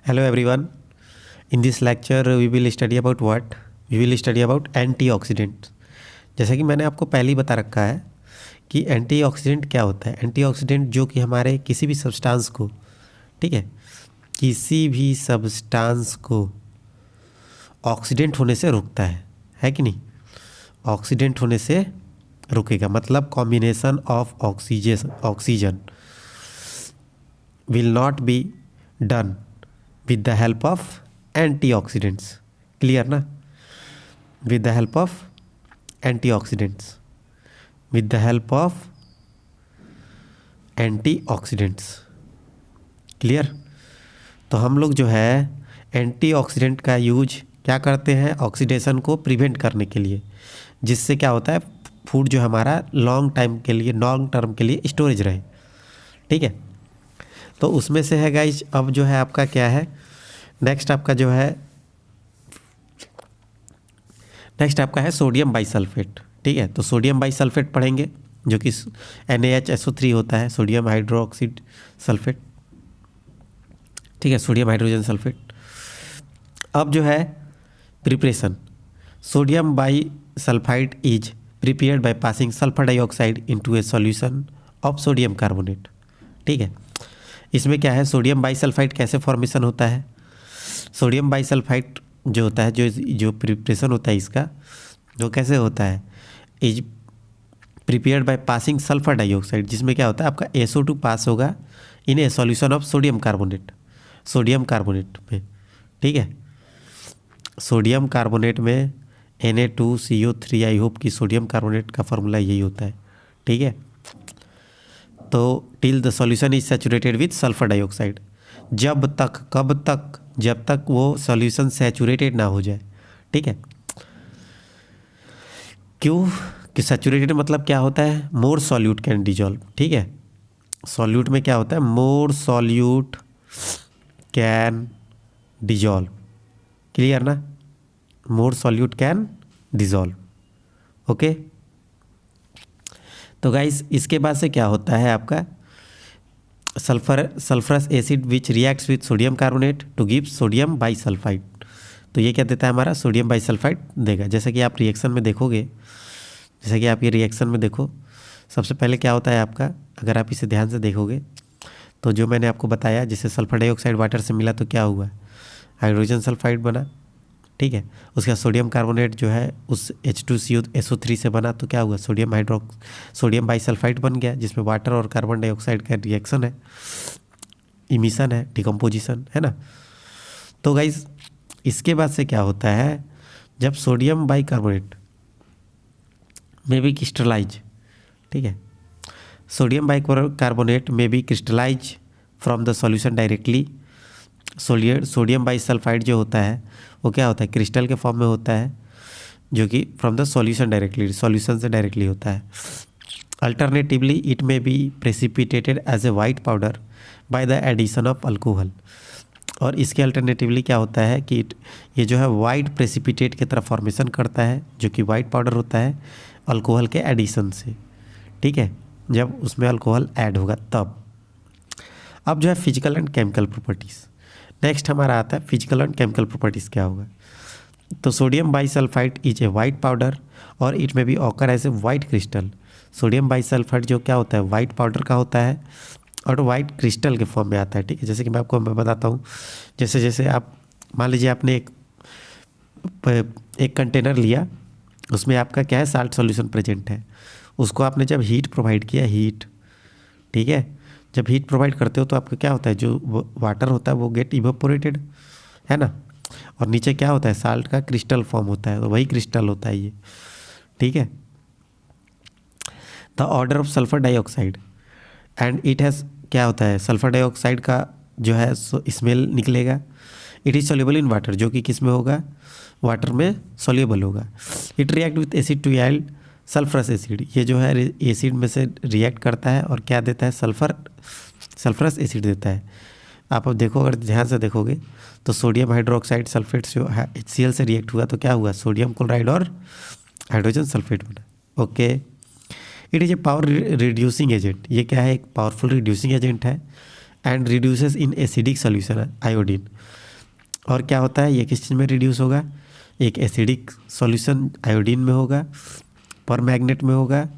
Hello everyone. In this lecture we will study about what? We will study about antioxidant. जैसा कि मैंने आपको पहले ही बता रखा है कि एंटीऑक्सीडेंट क्या होता है। एंटीऑक्सीडेंट जो कि हमारे किसी भी सब्सटेंस को, ठीक है, किसी भी सब्सटेंस को ऑक्सीडेंट होने से रोकता है कि नहीं? ऑक्सीडेंट होने से रुकेगा, मतलब combination of oxygen will not be done with the help of antioxidants. Clear ना? With the help of antioxidants. With the help of antioxidants. Clear? तो हम लोग जो है एंटीऑक्सीडेंट का यूज क्या करते हैं? ऑक्सीडेशन को प्रिवेंट करने के लिए, जिससे क्या होता है, फूड जो हमारा लॉन्ग टर्म के लिए स्टोरेज रहे। ठीक है, तो उसमें से है गाइज। अब जो है आपका क्या है, नेक्स्ट आपका है सोडियम बाइसल्फेट। ठीक है, तो सोडियम बाइसल्फेट पढ़ेंगे, जो कि NaHSO3 होता है, सोडियम हाइड्रोक्साइड सल्फेट। ठीक है, सोडियम हाइड्रोजन सल्फेट। अब जो है preparation, sodium bisulphide is prepared by passing sulphur dioxide into A solution of sodium carbonate. ठीक है, इसमें क्या है, सोडियम बाइसल्फाइड कैसे फॉर्मेशन होता है? सोडियम बाइसल्फाइड जो होता है, जो प्रिपरेशन होता है इसका, जो कैसे होता है, is prepared by passing sulphur dioxide, जिसमें क्या होता है आपका SO2 पास होगा in a solution of sodium carbonate में। ठीक है, सोडियम कार्बोनेट में Na2CO3। आई होप कि सोडियम कार्बोनेट का फॉर्मूला यही होता है। ठीक है, तो till the solution is saturated with sulphur dioxide, जब तक वो सॉल्यूशन सैचुरेटेड ना हो जाए। ठीक है, क्यों कि सैचुरेटेड मतलब क्या होता है, मोर सॉल्यूट कैन डिजॉल्व। ठीक है, सॉल्यूट में क्या होता है, more solute can dissolve. Clear ना? More solute can dissolve. Okay, तो गाइस इसके बाद से क्या होता है आपका, sulphurous acid which reacts with sodium carbonate to give sodium bisulphide. तो ये क्या देता है, हमारा सोडियम बाइसल्फाइड देगा। जैसे कि आप रिएक्शन में देखोगे, सबसे पहले क्या होता है आपका, अगर आप इसे ध्यान से देखोगे तो जो मैंने आपको बताया, जैसे सल्फर डाइऑक्साइड वाटर से मिला तो क्या हुआ, हाइड्रोजन सल्फाइड बना। ठीक है, उसका सोडियम कार्बोनेट जो है उस H2SO3 से बना, तो क्या हुआ, सोडियम बाइसल्फाइड बन गया, जिसमें वाटर और कार्बन डाइऑक्साइड का रिएक्शन है, इमिशन है, डिकम्पोजिशन है ना। तो गाइज इसके बाद से क्या होता है, जब सोडियम बाइकार्बोनेट में भी क्रिस्टलाइज, ठीक है, सोडियम बाइकार्बोनेट में भी crystallize from the solution directly. Sodium bisulphide जो होता है वो क्या होता है, क्रिस्टल के फॉर्म में होता है, जो कि from the solution directly, solution से डायरेक्टली होता है। Alternatively it may be precipitated as a white powder by the addition of alcohol. और इसके अल्टरनेटिवली क्या होता है कि ये जो है वाइट प्रेसिपिटेट की तरह फॉर्मेशन करता है, जो कि वाइट पाउडर होता है अल्कोहल के एडिशन से। ठीक है, जब उसमें अल्कोहल ऐड होगा तब। अब जो है physical and chemical properties, next हमारा आता है फिजिकल एंड केमिकल प्रॉपर्टीज़ क्या होगा। तो sodium bisulphide is a white powder और इट में भी occur as a white crystal. Sodium bisulphide जो क्या होता है, वाइट पाउडर का होता है और वाइट क्रिस्टल के फॉर्म में आता है। ठीक है, जैसे कि मैं बताता हूँ, जैसे आप मान लीजिए आपने एक कंटेनर लिया, उसमें आपका क्या है, साल्ट सॉल्यूशन प्रेजेंट है। उसको आपने जब हीट प्रोवाइड किया, ठीक है, जब हीट प्रोवाइड करते हो तो आपका क्या होता है, जो वाटर होता है वो गेट इवेपोरेटेड, है ना, और नीचे क्या होता है, साल्ट का क्रिस्टल फॉर्म होता है, तो वही क्रिस्टल होता है ये। ठीक है, the order of sulphur dioxide and it has, क्या होता है, सल्फर डाइऑक्साइड का जो है स्मेल निकलेगा। It is soluble in water, जो कि किस में होगा, वाटर में सोल्यूबल होगा। It react with acid to yield sulphurous acid, ये जो है एसिड में से रिएक्ट करता है और क्या देता है, सल्फरस एसिड देता है। आप अब देखो, अगर ध्यान से देखोगे तो सोडियम हाइड्रोक्साइड सल्फेट जो है HCl से रिएक्ट हुआ तो क्या हुआ, सोडियम क्लोराइड और हाइड्रोजन सल्फेट बना। Okay, it is a power reducing agent, ये क्या है, एक पावरफुल रिड्यूसिंग एजेंट है and reduces in acidic solution iodine. और क्या होता है, ये किस चीज़ में रिड्यूस होगा, एक एसिडिक सॉल्यूशन आयोडीन में होगा, पर मैग्नेट में होगा,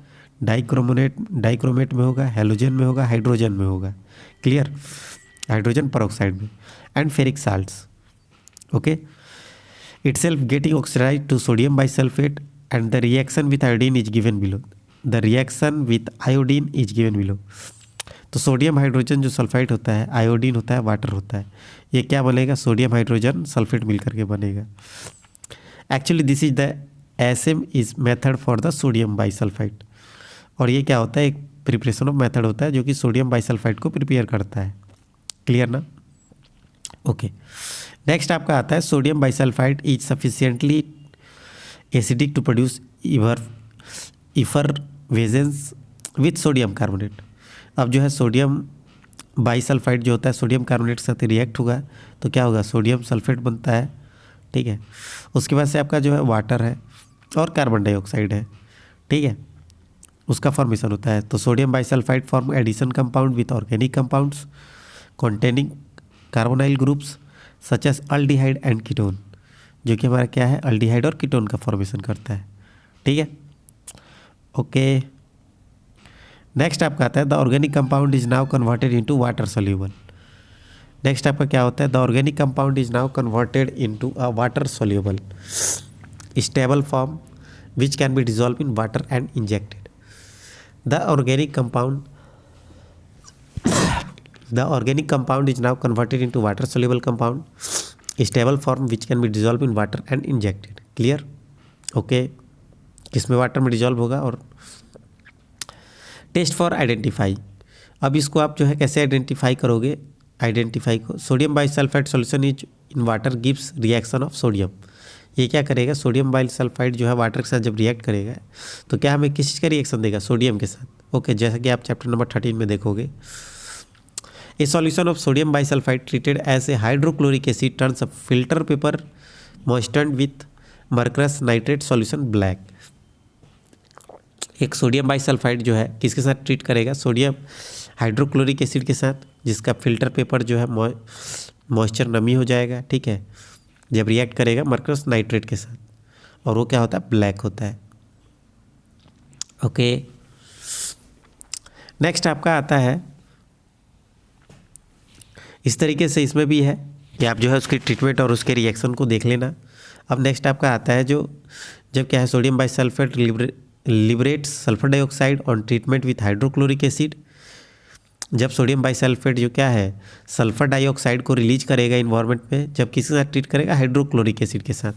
डाइक्रोमेट में होगा, हेलोजन में होगा, हाइड्रोजन में होगा। क्लियर, हाइड्रोजन परऑक्साइड में, and ferric salts. Okay, itself getting oxidized to sodium bisulfate and the reaction with iodine is given below. The reaction with iodine is given below. तो sodium hydrogen जो sulphide होता है, iodine होता है, water होता है, ये क्या बनेगा, सोडियम हाइड्रोजन सल्फेट मिल करके बनेगा। Actually this is the SM is method for the sodium bisulphide. और ये क्या होता है, एक प्रिपरेशन ऑफ मेथड होता है जो कि सोडियम बाइसल्फाइड को प्रिपेयर करता है। क्लियर ना? ओके, नेक्स्ट आपका आता है sodium bisulphide is sufficiently acidic to produce effervescence with sodium carbonate. अब जो है सोडियम बाइसल्फाइड जो होता है सोडियम कार्बोनेट के साथ रिएक्ट होगा तो क्या होगा, सोडियम सल्फेट बनता है। ठीक है, उसके बाद से आपका जो है वाटर है और कार्बन डाइऑक्साइड है। ठीक है, उसका फॉर्मेशन होता है। तो sodium bisulphide form addition compound with organic compounds containing carbonyl groups such as aldehyde and ketone, जो कि हमारा क्या है, अल्डिहाइड और कीटोन का फॉर्मेशन करता है। ठीक है, ओके। नेक्स्ट आपका आता है the organic compound is now converted into water soluble. Next आपका क्या होता है, the organic compound is now converted into a water soluble stable form which can be dissolve in water and injected. The organic compound is now converted into water soluble compound stable form which can be dissolved in water and injected. Clear? Okay, किसमें water में dissolve होगा। और test for identify, अब इसको आप जो है कैसे आइडेंटिफाई करोगे, आइडेंटिफाई को sodium bisulphide solution is in water gives reaction of sodium. ये क्या करेगा, सोडियम बाइसल्फाइड जो है वाटर के साथ जब रिएक्ट करेगा तो क्या हमें किस चीज़ का रिएक्शन देगा, सोडियम के साथ। ओके, जैसा कि आप चैप्टर नंबर 13 में देखोगे। A solution of sodium bisulfite treated as a hydrochloric acid turns a filter paper moistened with mercurous nitrate solution black. एक सोडियम बाइसल्फाइड जो है किसके साथ ट्रीट करेगा, सोडियम हाइड्रोक्लोरिक एसिड के साथ, जिसका फिल्टर पेपर जो है मॉइस्चर नमी हो जाएगा। ठीक है, जब रिएक्ट करेगा मर्करस नाइट्रेट के साथ, और वो क्या होता है, ब्लैक होता है। ओके, नेक्स्ट आपका आता है, इस तरीके से इसमें भी है कि आप जो है उसकी ट्रीटमेंट और उसके रिएक्शन को देख लेना। अब नेक्स्ट आपका आता है जो जब क्या है, sodium bisulphate liberates sulphur dioxide on treatment with hydrochloric acid. जब सोडियम बाइसल्फेट जो क्या है सल्फर डाइऑक्साइड को रिलीज करेगा इन्वायरमेंट में, जब किसी के साथ ट्रीट करेगा, हाइड्रोक्लोरिक एसिड के साथ।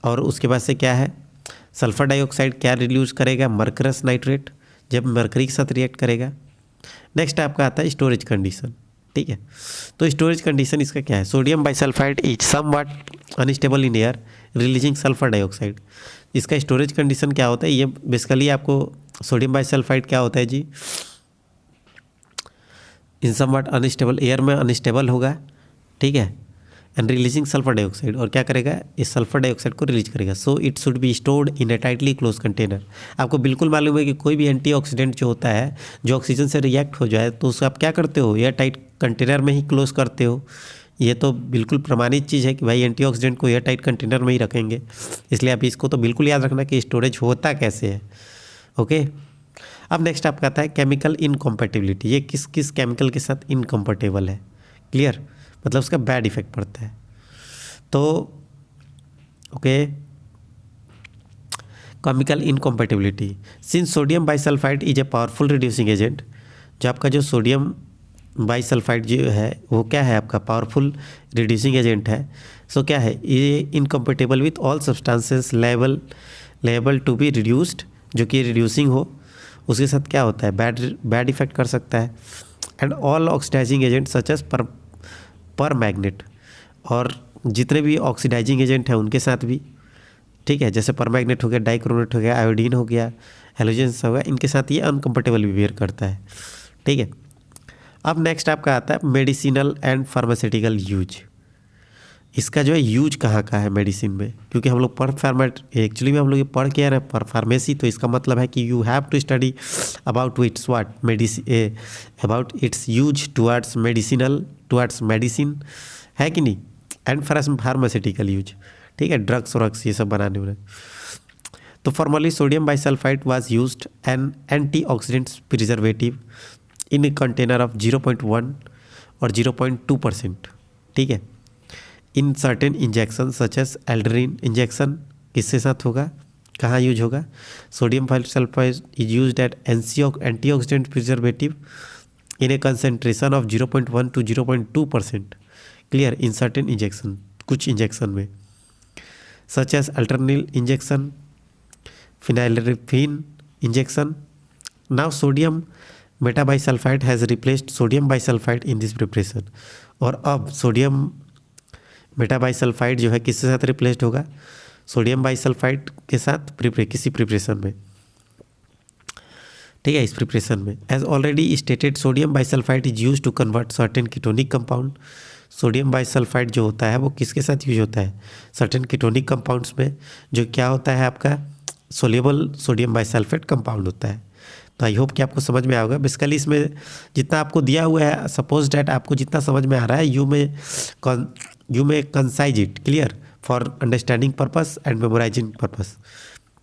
और उसके बाद से क्या है, सल्फर डाइऑक्साइड क्या रिलीज करेगा, मर्करस नाइट्रेट, जब मर्करी के साथ रिएक्ट करेगा। नेक्स्ट आपका आता है स्टोरेज कंडीशन। ठीक है, तो स्टोरेज कंडीशन इसका क्या है, sodium bisulphide is somewhat unstable in air releasing sulphur dioxide. इसका स्टोरेज कंडीशन क्या होता है, ये बेसिकली आपको सोडियम बाइसल्फाइड क्या होता है जी, इन समवट अनस्टेबल, एयर में अनस्टेबल होगा। ठीक है, एंड रिलीजिंग सल्फर डाइऑक्साइड, और क्या करेगा, इस सल्फर डाइऑक्साइड को रिलीज करेगा। So it should be stored in A tightly close container. आपको बिल्कुल मालूम है कि कोई भी एंटीऑक्सीडेंट जो होता है जो ऑक्सीजन से रिएक्ट हो जाए तो उसको आप क्या करते हो, एयर टाइट कंटेनर में ही क्लोज करते हो। ये तो बिल्कुल प्रमाणित चीज़ है कि भाई एंटीऑक्सीडेंट को एयर टाइट कंटेनर में ही रखेंगे, इसलिए आप इसको तो बिल्कुल याद रखना कि स्टोरेज होता कैसे है। ओके, अब नेक्स्ट आपका आता है केमिकल इनकम्पेटिबिलिटी। ये किस किस केमिकल के साथ इनकम्पेटेबल है, क्लियर, मतलब उसका बैड इफेक्ट पड़ता है। तो okay, chemical incompatibility, since sodium bisulphide is a powerful reducing agent. जो आपका जो सोडियम बाइसल्फाइड जो है वो क्या है, आपका पावरफुल रिड्यूसिंग एजेंट है। सो क्या है, ये incompatible with all substances liable to be reduced, जो कि रिड्यूसिंग हो, उसके साथ क्या होता है, बैड इफेक्ट कर सकता है। And all oxidising agent such as permanganate, और जितने भी ऑक्सीडाइजिंग एजेंट हैं उनके साथ भी। ठीक है, जैसे पर मैग्नेट हो गया, डाइक्रोमेट हो गया, आयोडीन हो गया, हेलोजेंस हो गया, इनके साथ ये अनकम्फर्टेबल बिहेवियर करता है। ठीक है, अब नेक्स्ट आपका आता है मेडिसिनल एंड फार्मास्यूटिकल यूज। इसका जो है यूज कहाँ का है मेडिसिन में, क्योंकि हम लोग पर फार्मेट एक्चुअली में हम लोग ये पढ़ के आ रहे हैं पर फार्मेसी, तो इसका मतलब है कि you have to study about its what medicine, about its use towards medicinal, towards medicine, है कि नहीं, एंड फार्मास्यूटिकल यूज, ठीक है, ड्रग्स व्रग्स ये सब बनाने में। तो formerly sodium bisulphide was used an antioxidant preservative in a container of 0.1 or 0.2%, ठीक है, in certain injection such as aldrin injection किसके साथ होगा, कहाँ यूज होगा, sodium bisulphide is used at antioxidant preservative in a concentration of 0.1 to 0.2%, clear, in certain injection, कुछ injection में, such as alternil injection, phenylrefin injection. Now sodium metabisulphide has replaced sodium bisulphide in this preparation, और अब sodium metabisulphide जो है किसके साथ replaced होगा, sodium bisulphide के साथ किसी प्रिपरेशन में, ठीक है, इस प्रिपरेशन में। As already stated sodium bisulphide is use to convert certain ketonic compound, sodium bisulphide जो होता है वो किसके साथ यूज होता है, सर्टेन कीटोनिक कंपाउंड्स में, जो क्या होता है आपका सोल्यूबल सोडियम बाइसल्फेट कंपाउंड होता है। तो आई होप कि आपको समझ में आएगा। बेसिकली इसमें जितना आपको दिया हुआ है, सपोज डैट आपको जितना समझ में आ रहा है, you may concise it, clear, for understanding purpose and memorising purpose.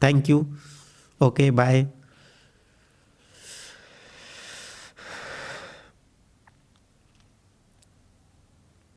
Thank you, okay, bye.